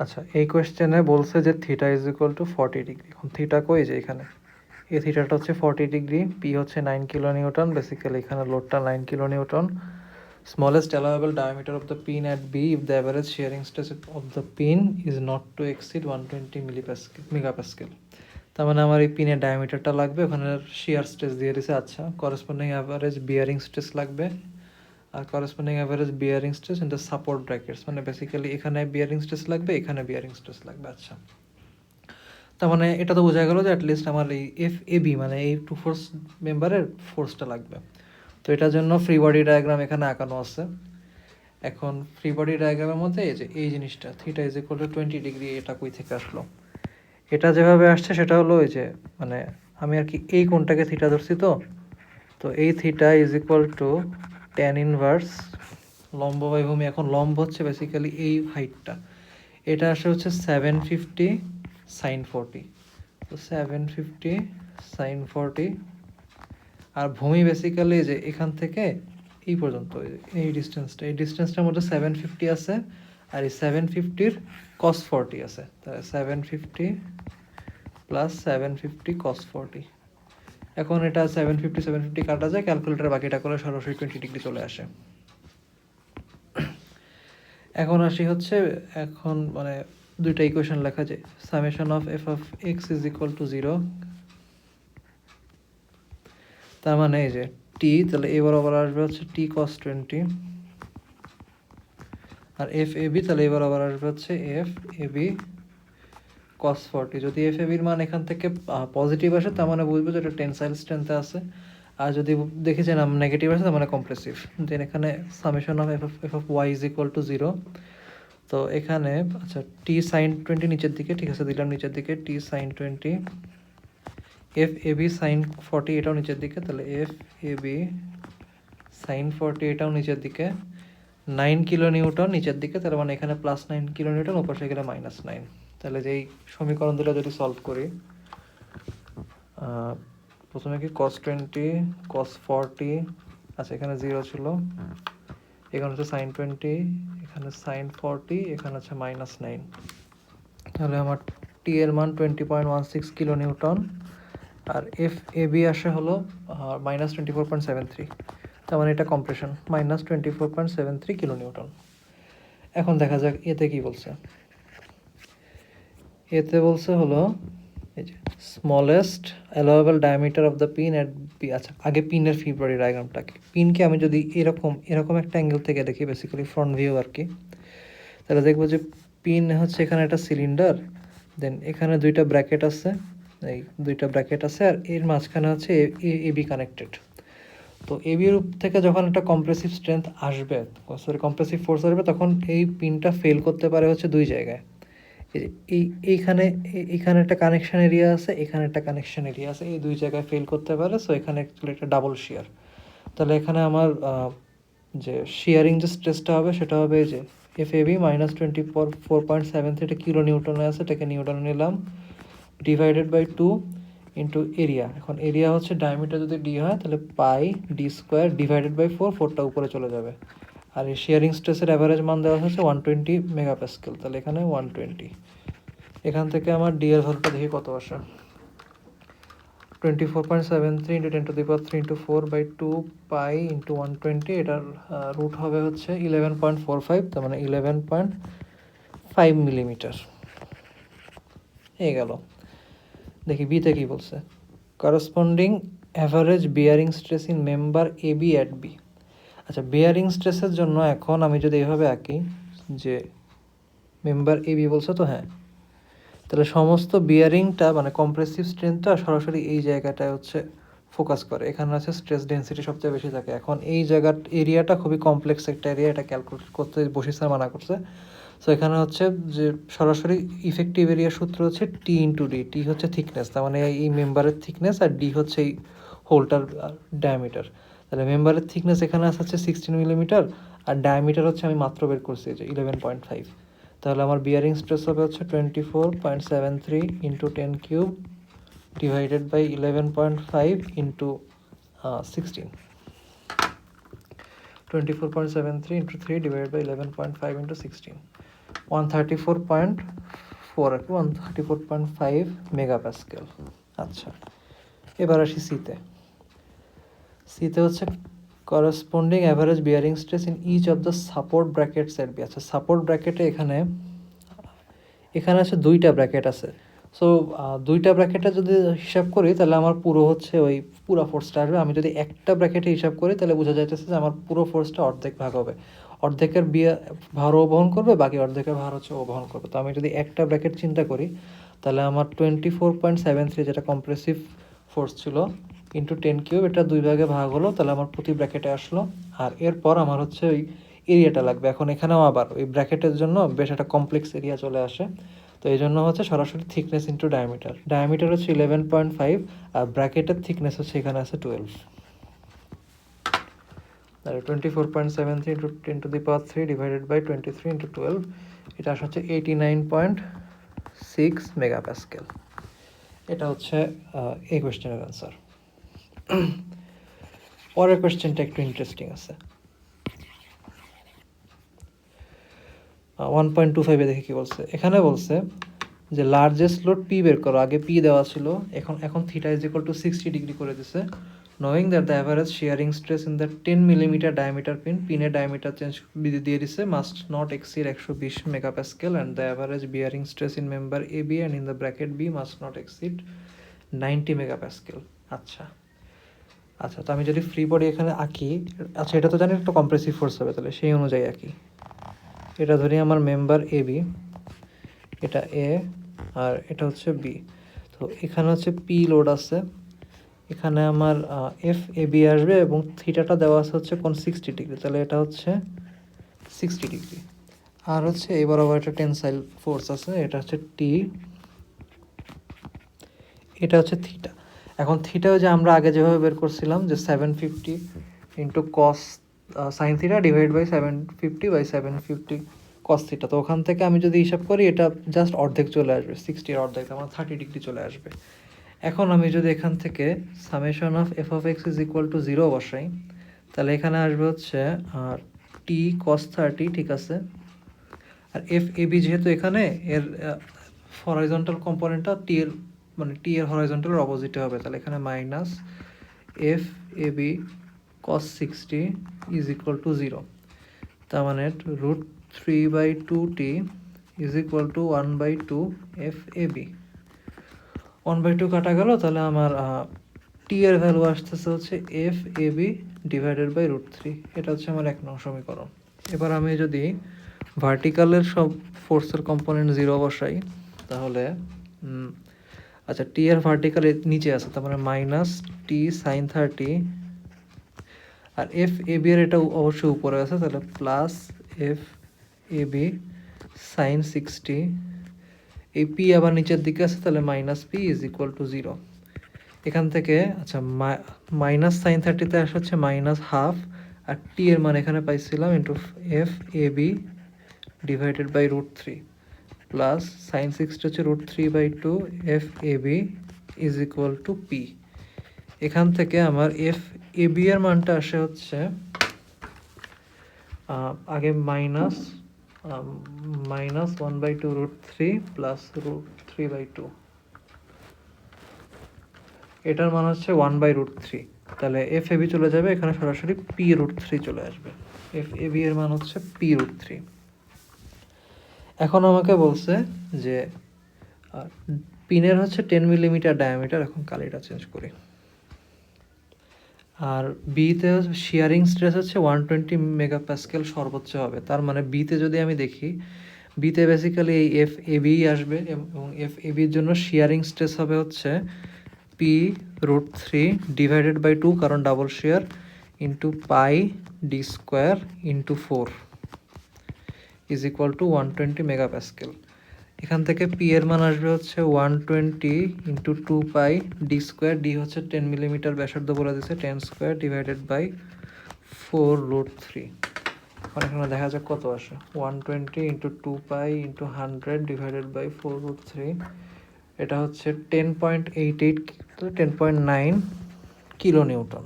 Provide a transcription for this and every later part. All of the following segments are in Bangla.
আচ্ছা, এই কোয়েশ্চেনে বলছে যে theta is equal two 40 degree. এখন থিটা কই যে এখানে, এই থিটাটা হচ্ছে 40 ডিগ্রি, পি হচ্ছে 9 কিলো নিউটন, বেসিক্যালি এখানে লোডটা 9 kilo Newton. Smallest allowable diameter of the pin at B if the average shearing stress of the pin is not to exceed 120 megapascal. তার মানে আমার এই পিনের ডায়ামিটারটা লাগবে, ওখানে শিয়ার স্ট্রেস দিয়ে দিছে। আচ্ছা, করেসপন্ডিং অ্যাভারেজ বিয়ারিং স্ট্রেস লাগবে, আর corresponding average bearing stress in the support brackets, মানে বেসিক্যালি এখানে বিয়ারিং স্ট্রেস লাগবে, এখানে বিয়ারিং স্ট্রেস লাগবে। আচ্ছা, তার মানে এটা তো বোঝা গেল যে অ্যাটলিস্ট আমার এই এফ এ বি মানে এই টু ফোর্স মেম্বারের ফোর্সটা লাগবে। তো এটার জন্য ফ্রি বডি ডায়াগ্রাম এখানে আঁকানো আছে। এখন ফ্রি বডি ডায়াগ্রামের মধ্যে এই যে এই জিনিসটা theta is equal two 20 degree, এটা কই থেকে আসলো? এটা যেভাবে আসছে সেটা হলো ওই যে মানে আমি আর কি এই কোণটাকে থিটা ধরছি, তো এই theta is equal two tan inverse লম্ব বাই ভূমি। এখন লম্ব হচ্ছে বেসিক্যালি এই হাইটটা, এটা আসে হচ্ছে 750 সাইন 40, তো 750 সাইন 40, আর ভূমি বেসিক্যালি যে এখান থেকে এই পর্যন্ত এই ডিস্টেন্সটার মধ্যে 750 আছে, আর এই 750-র কস 40 আছে, তাহলে 750 প্লাস 750 কস 40। এখন এটা 750 কাটা যায়, ক্যালকুলেটার বাকিটা করে সরাসরি 20 ডিগ্রি চলে আসে। এখন আসি হচ্ছে এখন মানে দুইটা ইকুয়েশন লেখা যায়, summation of F of x is equal to 0, তার মানে এই যে টি, তাহলে এ বরাবর আসবে হচ্ছে টি কস 20, আর এফ এ বি তাহলে এবার আবার আসবে হচ্ছে এফ এ বি কস 40। যদি এফ এ বির মান এখান থেকে পজিটিভ আসে তার মানে বুঝবো যে এটা টেনসাইল স্ট্রেংথে আছে, আর যদি দেখি যে না নেগেটিভ আসে তার মানে কম্প্রেসিভ। দেন এখানে summation of F of Y is equal to 0, তো এখানে আচ্ছা টি সাইন 20 নিচের দিকে, ঠিক আছে দিলাম নিচের দিকে T sine 20, F A B sine 40 এটাও নিচের দিকে, তাহলে এফ এ বি সাইন 40 এটাও নিচের দিকে, 9 কিলো নিউটন নিচের দিকে, তার মানে এখানে প্লাস 9 কিলো নিউটন, ওপর সে গেলে -9। তাহলে যেই সমীকরণ দুটো যদি সলভ করি, প্রথমে কি cos 20 cos 40, আচ্ছা এখানে 0 ছিল, এখানে হচ্ছে sin 20, এখানে sin 40, এখানে হচ্ছে -9, তাহলে আমার টি এর মান 20.16 কিলো নিউটন, আর এফ এ বি আসে হলো -24.73, তার মানে এটা কম্প্রেশন -24.73 কিলো নিউটন। এখন দেখা যাক এতে কি বলছে। এতে বলছে হলো এই যে smallest allowable diameter of the pin at B. আচ্ছা, আগে পিনের ফ্রি বডি ডায়াগ্রামটাকে, পিনকে আমি যদি এরকম একটা অ্যাঙ্গেল থেকে দেখি, বেসিক্যালি ফ্রন্ট ভিউ আর কি, তাহলে দেখবো যে পিন হচ্ছে এখানে একটা সিলিন্ডার, দেন এখানে দুইটা ব্র্যাকেট আছে, এই দুইটা ব্র্যাকেট আছে, আর এর মাঝখানে হচ্ছে এ বি কানেক্টেড। তো এবির থেকে যখন একটা কম্প্রেসিভ স্ট্রেংথ আসবে, কম্প্রেসিভ ফোর্স আসবে, তখন এই পিনটা ফেল করতে পারে হচ্ছে দুই জায়গায়। এইখানে এইখানে একটা কানেকশন এরিয়া আছে, এখানে একটা কানেকশন এরিয়া আছে, এই দুই জায়গায় ফেল করতে পারে। সো এখানে অ্যাকচুয়ালি একটা ডাবল শেয়ার। তাহলে এখানে আমার যে শেয়ারিং যে স্ট্রেসটা হবে সেটা হবে এই যে এফ এ বি -24.73, এটা কিলো নিউটনে আছে, এটাকে নিউটনে নিলাম, ডিভাইডেড বাই 2 ইন্টু এরিয়া। এখন এরিয়া হচ্ছে ডায়ামিটার যদি ডি হয় তাহলে পাই ডি স্কোয়ার ডিভাইডেড বাই 4, 4টা উপরে চলে যাবে। আর এই শেয়ারিং স্ট্রেসের অ্যাভারেজ মান দেওয়া হচ্ছে 120 মেগাপ্যাসকেল, তাহলে এখানে 120। এখান থেকে আমার ডি এর ভ্যালুটা দেখি কত আসে, 24.73 ইন্টু 10⁻³ ইন্টু 4/2 পাই ইন্টু 120, এটার রুট হবে হচ্ছে 11.45, তার মানে 11.5 মিলিমিটার। এই গেল। দেখি বিতে কি বলছে, corresponding average bearing stress in member A B at B. আচ্ছা, বিয়ারিং স্ট্রেসের জন্য এখন আমি যদি এভাবে আঁকি যে মেম্বার এ বি বলছে, তো হ্যাঁ, তাহলে সমস্ত বিয়ারিংটা মানে কম্প্রেসিভ স্ট্রেংথটা সরাসরি এই জায়গাটায় হচ্ছে ফোকাস করে, এখানে আছে স্ট্রেস ডেন্সিটি সবচেয়ে বেশি থাকে। এখন এই জায়গার এরিয়াটা খুবই কমপ্লেক্স একটা এরিয়া, এটা ক্যালকুলেট করতে বসি স্যার মানা করছে। সো এখানে হচ্ছে যে সরাসরি ইফেক্টিভ এরিয়ার সূত্র হচ্ছে টি ইন্টু ডি, টি হচ্ছে থিকনেস, তার মানে এই মেম্বারের থিকনেস, আর ডি হচ্ছে এই হোলটার ডায়ামিটার। তাহলে মেম্বারের থিকনেস এখানে আছে 16 মিলিমিটার, আর ডায়ামিটার হচ্ছে আমি মাত্র বের করছি যে 11.5। তাহলে আমার বিয়ারিং স্ট্রেস হবে হচ্ছে 24.73 into 10³ divided by 11.5 into 16, 24.73 into 3 divided by 11.5 into 16, 134.4 আর কি 134.5 মেগাপ্যাসকেল। আচ্ছা, এবার আসি সিতে। সিতে হচ্ছে corresponding average bearing stress in each of the support brackets at B. আচ্ছা, সাপোর্ট ব্র্যাকেটে এখানে আছে দুইটা ব্র্যাকেট আছে। সো দুইটা ব্র্যাকেটে যদি হিসাব করি তাহলে আমার পুরো হচ্ছে ওই পুরো ফোর্সটা আসবে। আমি যদি একটা ব্র্যাকেটে হিসাব করি তাহলে বোঝা যাইতেছে যে আমার পুরো ফোর্সটা অর্ধেক ভাগ হবে, অর্ধেকের ভার ও বহন করবে, বাকি অর্ধেকের ভার হচ্ছে ও বহন করবে। তো আমি যদি একটা ব্র্যাকেট চিন্তা করি তাহলে আমার 24.73 যেটা কম্প্রেসিভ ফোর্স ছিল ইন্টু 10 কিউব, এটা দুই ভাগে ভাগ হলো, তাহলে আমার প্রতি ব্র্যাকেটে আসলো। আর এরপর আমার হচ্ছে ওই এরিয়াটা লাগবে। এখন এখানেও আবার ওই ব্র্যাকেটের জন্য বেশ একটা কমপ্লেক্স এরিয়া চলে আসে। তো এই জন্য হচ্ছে সরাসরি থিকনেস ইন্টু ডায়ামিটার। ডায়ামিটার হচ্ছে 11.5 আর ব্র্যাকেটের থিকনেস হচ্ছে এখানে আছে 12। তাহলে 24.73 ইন্টু 10⁻³ ডিভাইডেড বাই 23 ইন্টু 12, এটা আসা হচ্ছে 89.6 মেগাপ্যাসকেল। এটা হচ্ছে এই কোয়েশ্চেনের অ্যান্সার। পরের কোয়েশ্চেনটা একটু ইন্টারেস্টিং আছে। 1.25 দেখে কি বলছে। এখানে বলছে যে লার্জেস্ট লোড পি বের করো। আগে পি দেওয়া ছিল, এখন theta is equal to 60 degree করে দিছে। Knowing that the average shearing stress in the 10 millimetre diameter পিনের ডায়ামিটার চেঞ্জ দিয়ে দিছে must not exceed 120 megapascal and the average bearing stress in member A B and in the bracket B must not exceed 90 megapascal. আচ্ছা, তো আমি যদি ফ্রি বডি এখানে আঁকি, আচ্ছা এটা তো জানি একটা কম্প্রেসিভ ফোর্স হবে, তাহলে সেই অনুযায়ী আঁকি। এটা ধরি আমার মেম্বার এ বি, এটা এ আর এটা হচ্ছে বি। তো এখানে হচ্ছে পি লোড আছে, এখানে আমার এফ এ বি আসবে এবং থিটাটা দেওয়া আছে হচ্ছে কোন 60 ডিগ্রি, তাহলে এটা হচ্ছে 60 ডিগ্রি। আর হচ্ছে এবার আবার একটা টেনসাইল ফোর্স আছে, এটা হচ্ছে টি, এটা হচ্ছে থিটা। এখন থিটাও যে আমরা আগে যেভাবে বের করছিলাম যে 750 into cos sine theta divide by 750 by 750 cos theta. তো ওখান থেকে আমি যদি হিসাব করি এটা জাস্ট অর্ধেক চলে আসবে, 60-এর অর্ধেক, আমার 30 ডিগ্রি চলে আসবে। এখন আমি যদি এখান থেকে summation of F of x is equal to 0 বসাই, তাহলে এখানে আসবে হচ্ছে আর টি কস 30, ঠিক আছে। আর এফ এ বি যেহেতু এখানে এর হরাইজন্টাল কম্পোনেন্টটা টি এর মানে টি এর হরাইজন্টালের অপোজিটে হবে, তাহলে এখানে minus F A B cos 60 is equal to 0। তার মানে √3/2t is equal to 1/2 F A B. 1/2 কাটা গেল, তাহলে আমার টি এর ভ্যালু আসতেছে হচ্ছে F A B divided by √3। এটা হচ্ছে আমার 1 নং সমীকরণ। এবার আমি যদি ভার্টিক্যালের সব ফোর্সের কম্পোনেন্ট 0 বসাই তাহলে আচ্ছা টি এর ভার্টিক্যাল নিচে আছে, তার মানে মাইনাস টি সাইন 30, আর এফ এ বি এর এটা অবশ্যই উপরে আছে, তাহলে plus F A B sine 60। এই পি আবার নিচের দিকে আছে, তাহলে minus P is equal to 0। এখান থেকে আচ্ছা মাইনাস সাইন 30তে আসা হচ্ছে -1/2, আর টি এর মান এখানে পাইছিলাম into F A B divided by √3 plus sine 60 হচ্ছে √3/2 F A B is equal to P. এখান থেকে আমার এফ এ বি এর মানটা আসে হচ্ছে আগে -1/2 √3 প্লাস √3/2, এটার মান হচ্ছে 1/√3। তাহলে এফ এ বি চলে যাবে এখানে, সরাসরি পি √3 চলে আসবে। এফ এ বি এর মান হচ্ছে পি √3। এখন আমাকে বলছে যে পিনের হচ্ছে 10 মিলিমিটার ডায়ামিটার, এখন কালিটা চেঞ্জ করি। আর বিতে শিয়ারিং স্ট্রেস হচ্ছে 120 মেগাপ্যাসকেল সর্বোচ্চ হবে। তার মানে বিতে যদি আমি দেখি, বিতে বেসিক্যালি এই এফ এ বি আসবে এবং এফ এ বির জন্য শিয়ারিং স্ট্রেস হবে হচ্ছে পি √3 ডিভাইডেড বাই 2, কারণ double share, into pi D square into 4 is equal two 120 megapascal. এখান থেকে পি এর মান আসবে হচ্ছে 120 ইন্টু 2 পাই ডি স্কোয়ার, ডি হচ্ছে 10 মিলিমিটার ব্যাসার্ধ বলে দিচ্ছে, 10 স্কোয়ার ডিভাইডেড বাই 4√3। এখন এখানে দেখা যাক কত আসে। 120 into 2 pi into 100 divided by 4√3, এটা হচ্ছে 10.88, 10.9 কিলো নিউটন।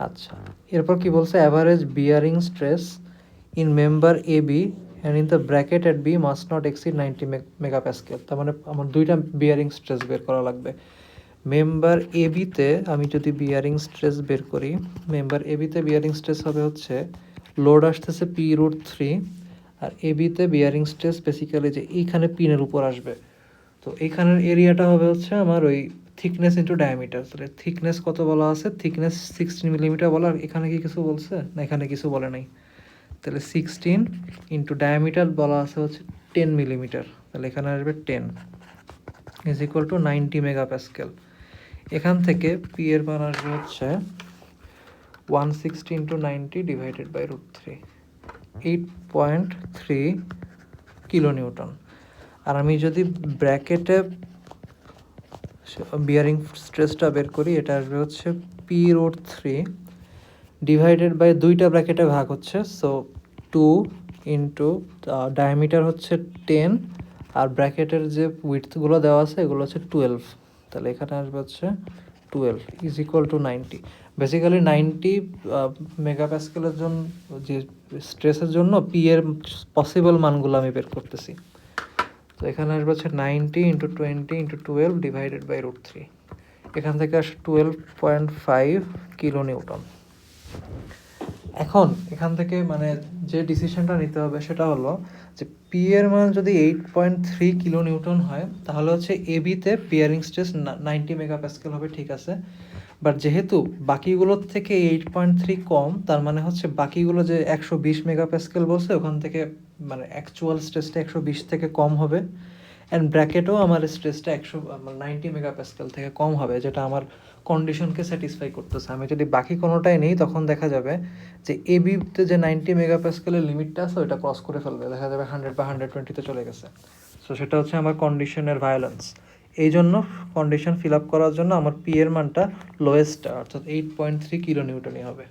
আচ্ছা, এরপর কি বলছে, average bearing stress in member A B and in the bracket at B must not exceed 90 megapascal. তার মানে আমার দুইটা বিয়ারিং স্ট্রেস বের করা লাগবে। মেম্বার এ বিতে আমি যদি বিয়ারিং স্ট্রেস বের করি, মেম্বার এ বিতে বিয়ারিং স্ট্রেস হবে হচ্ছে লোড আসতেছে P√3, আর এ বিতে বিয়ারিং স্ট্রেস বেসিক্যালি যে এইখানে পিনের উপর আসবে। তো এইখানের এরিয়াটা হবে হচ্ছে আমার ওই থিকনেস ইন্টু ডায়ামিটার। তাহলে থিকনেস কত বলা আছে, থিকনেস 16 মিলিমিটার বলা, আর এখানে কি কিছু বলছে না, এখানে কিছু বলে নাই। তাহলে 16 ইন্টু ডায়ামিটার বলা আছে হচ্ছে 10 মিলিমিটার, তাহলে এখানে আসবে 10 ইজ ইকুয়াল টু 90 মেগাপ্যাসকেল। এখান থেকে পি এর মান আসবে হচ্ছে 160 into 90 divided by √3, 8.3 kilo newton. আর আমি যদি ব্র্যাকেটে বিয়ারিং স্ট্রেসটা বের করি, এটা আসবে হচ্ছে P√3 ডিভাইডেড বাই দুইটা ব্র্যাকেটে ভাগ হচ্ছে, সো 2 ইন্টু ডায়ামিটার হচ্ছে 10, আর ব্র্যাকেটের যে উইডথগুলো দেওয়া আছে এগুলো হচ্ছে 12, তাহলে এখানে আসবে হচ্ছে 12 ইজ ইকুয়াল টু 90। বেসিক্যালি 90 মেগাপ্যাসকেলের জন্য যে স্ট্রেসের জন্য পি এর পসিবল মানগুলো আমি বের করতেছি। তো এখানে আসবে হচ্ছে 90 ইন্টু 20 ইন্টু 12 ডিভাইডেড বাই √3, এখান থেকে আসে 12.5 কিলো নিউটন। এখন এখান থেকে মানে যে ডিসিশনটা নিতে হবে সেটা হলো যে পি এর মান যদি 8.3 কিলো নিউটন হয়, তাহলে হচ্ছে এ বিতে বিয়ারিং স্ট্রেস 90 মেগাপ্যাসকেল হবে, ঠিক আছে। বাট যেহেতু বাকিগুলোর থেকে 8.3 কম, তার মানে হচ্ছে বাকিগুলো যে 120 মেগাপ্যাসকেল বলছে ওখান থেকে মানে অ্যাকচুয়াল স্ট্রেসটা 120 থেকে কম হবে, অ্যান্ড ব্র্যাকেটও আমার স্ট্রেসটা 90 মেগাপ্যাসকেল থেকে কম হবে, যেটা আমার কন্ডিশনকে স্যাটিসফাই করতেছে। আমি যদি বাকি কোনোটাই নেই, তখন দেখা যাবে যে এ বিতে যে 90 মেগাপ্যাসকেলের লিমিটটা আছে ওইটা ক্রস করে ফেলবে, দেখা যাবে 100 বা 120-তে চলে গেছে। সো সেটা হচ্ছে আমার কন্ডিশনের ভায়োলেন্স। এই জন্য কন্ডিশন ফিল আপ করার জন্য আমার পি এর মানটা লোয়েস্টটা অর্থাৎ 8.3 কিলো নিউটনই হবে।